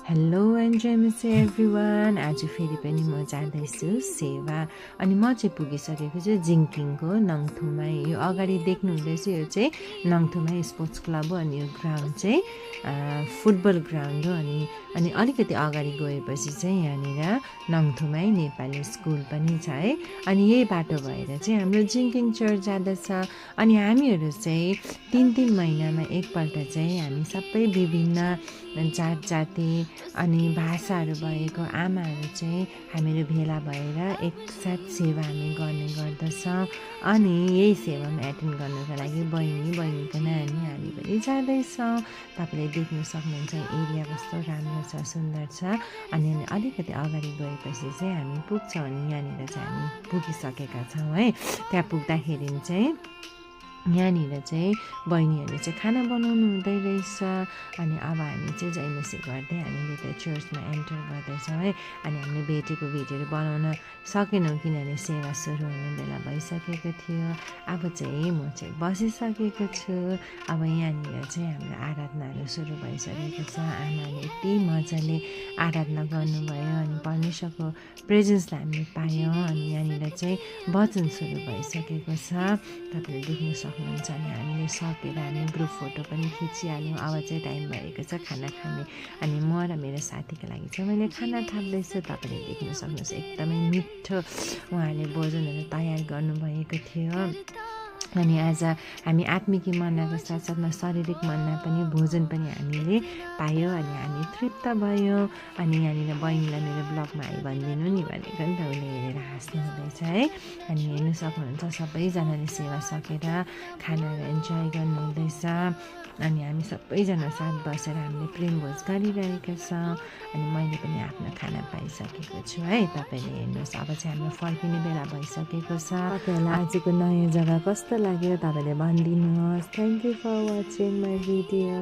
Hello and नमस्ते everyone. आज फेरि पनि म जाँदैछु सेवा अनि म चाहिँ पुगिसकेको छु जिङकिङको नङथुमै। यो अगाडि देख्नुहुँदैछ यो चाहिँ नङथुमै स्पोर्ट्स क्लब हो अनि यो ग्राउन्ड चाहिँ फुटबल ग्राउन्ड हो। अनि अलिकति अगाडि गएपछि चाहिँ यहाँनिर नङथुमै नेपाली स्कुल पनि छ है। अनि यही बाटो भएर चाहिँ हाम्रो जिङकिङ चर्च जाँदछ। अनि हामीहरू चाहिँ 3 महिनामा एकपल्ट चाहिँ हामी सबै विभिन्न जात जाति अनि भाषाहरू भएको आमाहरू चाहिँ हामीहरू भेला भएर एकसाथ सेवा हामी गर्ने गर्दछौँ। अनि यही सेवामा एटेन्ड गर्नको लागि बहिनीको नानी हामी पनि जाँदैछौँ। तपाईँले देख्न सक्नुहुन्छ एरिया कस्तो राम्रो छ, सुन्दर छ। अनि अलिकति अगाडि गएपछि चाहिँ हामी पुग्छौँ अनि यहाँनिर चाहिँ हामी पुगिसकेका छौँ है। त्यहाँ पुग्दाखेरि चाहिँ यहाँनिर चाहिँ बहिनीहरूले चाहिँ खाना बनाउनु हुँदै रहेछ। अनि अब हामी चाहिँ जैमसी गर्दै हामीले त्यो चर्चमा एन्टर गर्दैछौँ है। अनि हामीले भेटेको भिडियोहरू बनाउन सकेनौँ किनभने सेवा सुरु हुने बेला भइसकेको थियो। अब चाहिँ म चाहिँ बसिसकेको छु। अब यहाँनिर चाहिँ हाम्रो आराधनाहरू सुरु भइसकेको छ। आमाले यति मजाले आराधना गर्नुभयो अनि परमेश्वरको प्रेजेन्सलाई हामीले पायौँ। अनि यहाँनिर चाहिँ वचन सुरु भइसकेको छ, तपाईँले देख्न सक्नुहुन्छ। अनि हामीले सकेर हामी ग्रुप फोटो पनि खिचिहाल्यौँ। अब चाहिँ टाइम भएको छ खाना खाने। अनि म र मेरो साथीको लागि चाहिँ मैले खाना थाप्दैछु। तपाईँले देख्न सक्नुहुन्छ एकदमै मिठो उहाँले भोजनहरू तयार गर्नुभएको थियो। अनि आज हामी आत्मिकी मन्नाको साथसाथमा शारीरिक मन्ना पनि भोजन पनि हामीले पायौँ। अनि हामी तृप्त भयौँ। अनि यहाँनिर बहिनीलाई मेरो ब्लगमा आइ भनिदिनु नि भनेको नि त उसले हेरेर हाँस्नु हुँदैछ है। अनि हेर्नु सक्नुहुन्छ सबैजनाले सेवा सकेर खानाहरू इन्जोय गर्नुहुँदैछ। अनि हामी सबैजना साथ बसेर हामीले प्रेमभोज गरिरहेका छौँ। अनि मैले पनि आफ्नो खाना पाइसकेको छु है। तपाईँले हेर्नुहोस् अब चाहिँ हाम्रो फर्किने बेला भइसकेको छ। तपाईँहरूलाई आजको नयाँ जग्गा कस्तो लाग्यो तपाईँले भनिदिनुहोस्। Thank you for watching my video.